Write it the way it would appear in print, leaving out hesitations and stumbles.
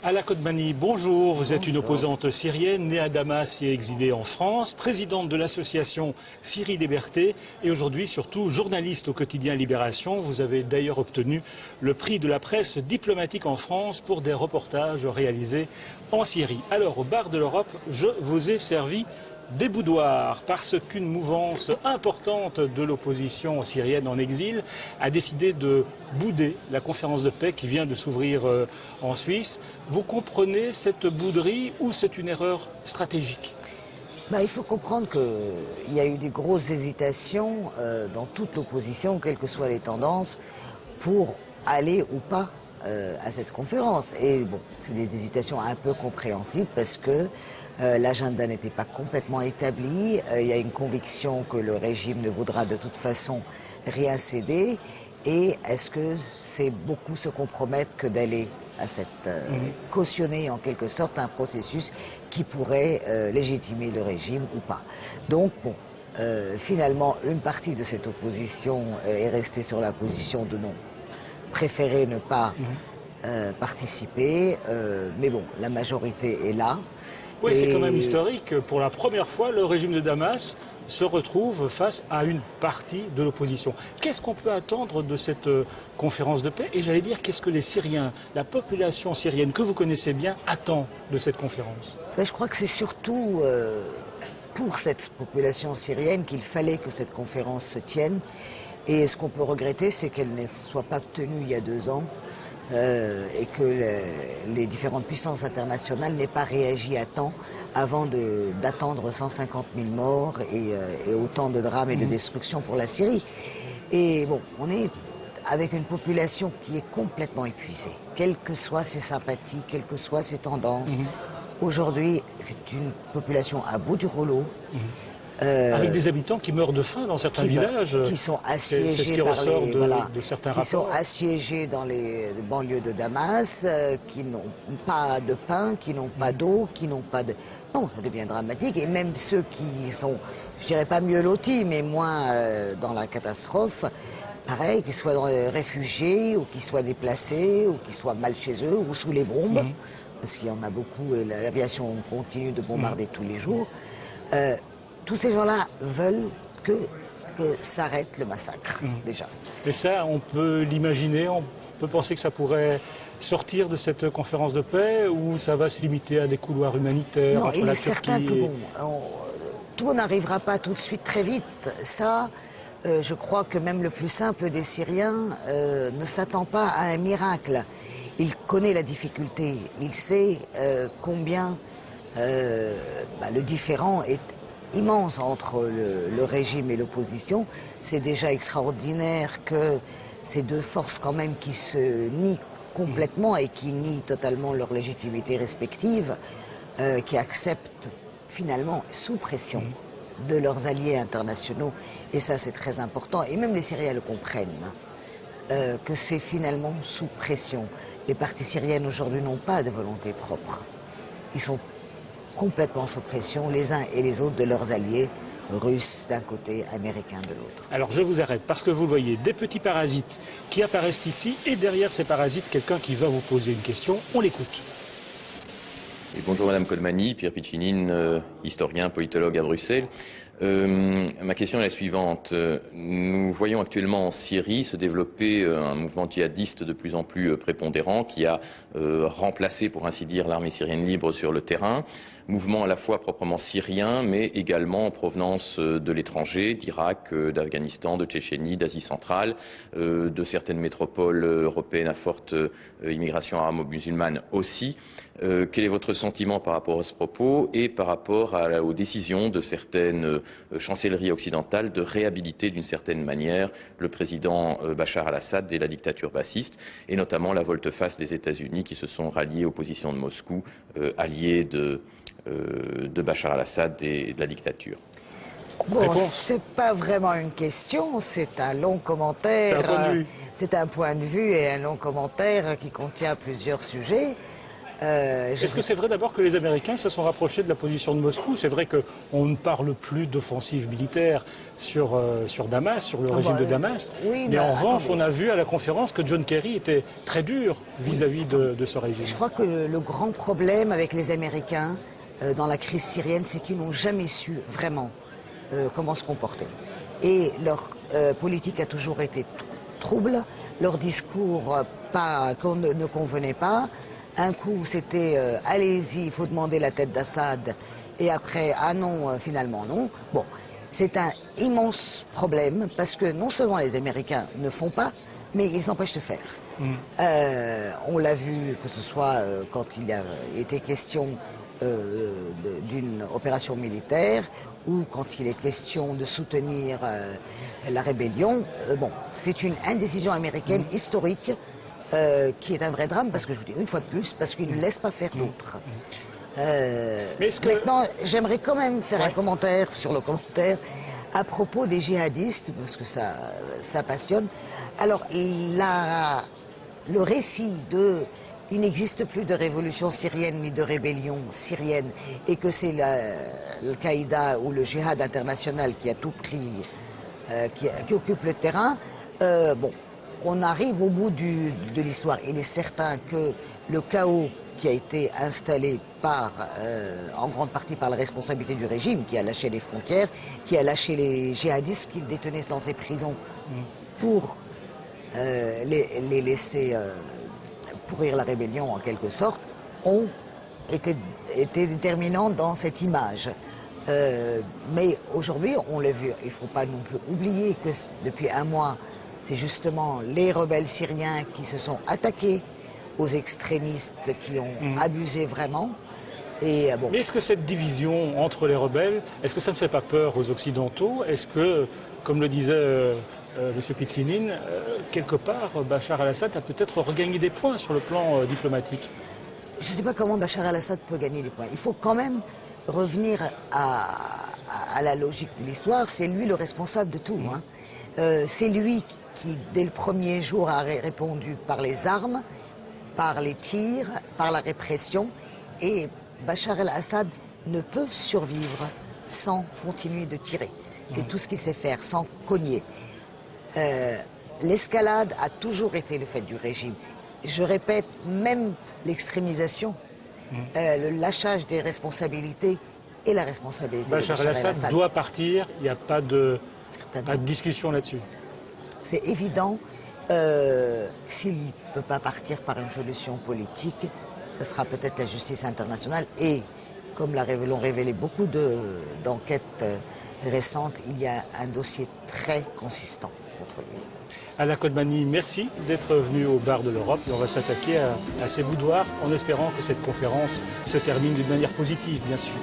Ala Kodmani, bonjour. Vous êtes une opposante syrienne, née à Damas et exilée en France, présidente de l'association Syrie Liberté et aujourd'hui surtout journaliste au quotidien Libération. Vous avez d'ailleurs obtenu le prix de la presse diplomatique en France pour des reportages réalisés en Syrie. Alors, au bar de l'Europe, je vous ai servi des boudoirs parce qu'une mouvance importante de l'opposition syrienne en exil a décidé de bouder la conférence de paix qui vient de s'ouvrir en Suisse. Vous comprenez cette bouderie ou c'est une erreur stratégique ? Il faut comprendre qu'il y a eu des grosses hésitations dans toute l'opposition, quelles que soient les tendances, pour aller ou pas à cette conférence. Et bon, c'est des hésitations un peu compréhensibles parce que l'agenda n'était pas complètement établi. Il y a une conviction que le régime ne voudra de toute façon rien céder. Et est-ce que c'est beaucoup se compromettre que d'aller à cette cautionner en quelque sorte un processus qui pourrait légitimer le régime ou pas. Donc bon, finalement une partie de cette opposition est restée sur la position de non, préférer ne pas participer, mais bon, la majorité est là. Oui, c'est quand même historique. Pour la première fois, le régime de Damas se retrouve face à une partie de l'opposition. Qu'est-ce qu'on peut attendre de cette conférence de paix? Et j'allais dire, qu'est-ce que les Syriens, la population syrienne que vous connaissez bien, attend de cette conférence? Je crois que c'est surtout pour cette population syrienne qu'il fallait que cette conférence se tienne. Et ce qu'on peut regretter, c'est qu'elle ne soit pas tenue il y a 2 ans. Et que les différentes puissances internationales n'aient pas réagi à temps avant d'attendre 150 000 morts et autant de drames et de destruction pour la Syrie. Et bon, on est avec une population qui est complètement épuisée, quelles que soient ses sympathies, quelles que soient ses tendances. Aujourd'hui, c'est une population à bout du rouleau. Avec des habitants qui meurent de faim dans certains villages. Qui sont assiégés de certains rapports. Qui sont assiégés dans les banlieues de Damas, qui n'ont pas de pain, qui n'ont pas d'eau, qui n'ont pas de... Non, ça devient dramatique. Et même ceux qui sont, je dirais pas mieux lotis, mais moins dans la catastrophe, pareil, qu'ils soient réfugiés, ou qu'ils soient déplacés, ou qu'ils soient mal chez eux, ou sous les bombes, parce qu'il y en a beaucoup, et l'aviation continue de bombarder tous les jours. Tous ces gens-là veulent que s'arrête le massacre, déjà. Et ça, on peut l'imaginer, on peut penser que ça pourrait sortir de cette conférence de paix ou ça va se limiter à des couloirs humanitaires entre la Turquie certain que bon, tout n'arrivera pas tout de suite très vite. Ça, je crois que même le plus simple des Syriens ne s'attend pas à un miracle. Il connaît la difficulté, il sait combien le différend est immense entre le régime et l'opposition. C'est déjà extraordinaire que ces deux forces quand même qui se nient complètement et qui nient totalement leur légitimité respective, qui acceptent finalement sous pression de leurs alliés internationaux, et ça c'est très important, et même les Syriens le comprennent, que c'est finalement sous pression. Les partis syriennes aujourd'hui n'ont pas de volonté propre. Ils sont complètement sous pression, les uns et les autres, de leurs alliés, russes d'un côté, américains de l'autre. Alors je vous arrête, parce que vous voyez des petits parasites qui apparaissent ici, et derrière ces parasites, quelqu'un qui va vous poser une question. On l'écoute. Et bonjour Madame Kodmani, Pierre Piccinine, historien, politologue à Bruxelles. Ma question est la suivante. Nous voyons actuellement en Syrie se développer un mouvement djihadiste de plus en plus prépondérant qui a remplacé, pour ainsi dire, l'armée syrienne libre sur le terrain. Mouvement à la fois proprement syrien, mais également en provenance de l'étranger, d'Irak, d'Afghanistan, de Tchétchénie, d'Asie centrale, de certaines métropoles européennes à forte immigration arabo-musulmane aussi. Quel est votre sentiment par rapport à ce propos et par rapport aux décisions de certaines chancelleries occidentales de réhabiliter d'une certaine manière le président Bachar al-Assad et la dictature bassiste, et notamment la volte-face des États-Unis qui se sont ralliés aux positions de Moscou, alliés de Bachar al-Assad et de la dictature? Bon, c'est pas vraiment une question, c'est un long commentaire. C'est un point de vue. C'est un point de vue et un long commentaire qui contient plusieurs sujets. Est-ce que c'est vrai d'abord que les Américains se sont rapprochés de la position de Moscou? C'est vrai qu'on ne parle plus d'offensive militaire sur Damas, sur le régime de Damas. Oui, mais en revanche, attendez. on a vu à la conférence que John Kerry était très dur vis-à-vis de ce régime. Je crois que le grand problème avec les Américains dans la crise syrienne, c'est qu'ils n'ont jamais su vraiment comment se comporter. Et leur politique a toujours été trouble, leur discours ne convenait pas. Un coup, c'était allez-y, il faut demander la tête d'Assad, et après, ah non, finalement non. Bon, c'est un immense problème parce que non seulement les Américains ne font pas, mais ils empêchent de faire. On l'a vu, que ce soit quand il a été question d'une opération militaire ou quand il est question de soutenir la rébellion. Bon, c'est une indécision américaine historique qui est un vrai drame, parce que je vous dis une fois de plus, parce qu'ils ne laissent pas faire d'autres. Maintenant, j'aimerais quand même faire un commentaire sur le commentaire à propos des djihadistes, parce que ça passionne. Alors, le récit de il n'existe plus de révolution syrienne ni de rébellion syrienne, et que c'est Al-Qaïda ou le djihad international qui a tout pris, qui occupe le terrain, bon, on arrive au bout de l'histoire. Il est certain que le chaos qui a été installé en grande partie par la responsabilité du régime, qui a lâché les frontières, qui a lâché les djihadistes qu'il détenait dans ses prisons pour les laisser pourrir la rébellion en quelque sorte, ont été déterminants dans cette image. Mais aujourd'hui, on l'a vu, il ne faut pas non plus oublier que depuis un mois, c'est justement les rebelles syriens qui se sont attaqués aux extrémistes qui ont abusé vraiment. Et, bon. Mais est-ce que cette division entre les rebelles, est-ce que ça ne fait pas peur aux Occidentaux? Est-ce que, comme le disait M. Pizzinin, quelque part, Bachar al-Assad a peut-être regagné des points sur le plan diplomatique? Je ne sais pas comment Bachar al-Assad peut gagner des points. Il faut quand même revenir à la logique de l'histoire. C'est lui le responsable de tout. C'est lui qui, dès le premier jour, a répondu par les armes, par les tirs, par la répression. Et Bachar al-Assad ne peut survivre sans continuer de tirer. C'est tout ce qu'il sait faire, sans cogner. L'escalade a toujours été le fait du régime. Je répète, même l'extrémisation, le lâchage des responsabilités et la responsabilité de Bachar al-Assad doit partir, il n'y a pas de discussion là-dessus. C'est évident. S'il ne peut pas partir par une solution politique, ce sera peut-être la justice internationale. Et comme l'ont révélé beaucoup d'enquêtes récentes, il y a un dossier très consistant contre lui. Alain Kodmani, merci d'être venu au bar de l'Europe. Et on va s'attaquer à ces boudoirs en espérant que cette conférence se termine d'une manière positive, bien sûr.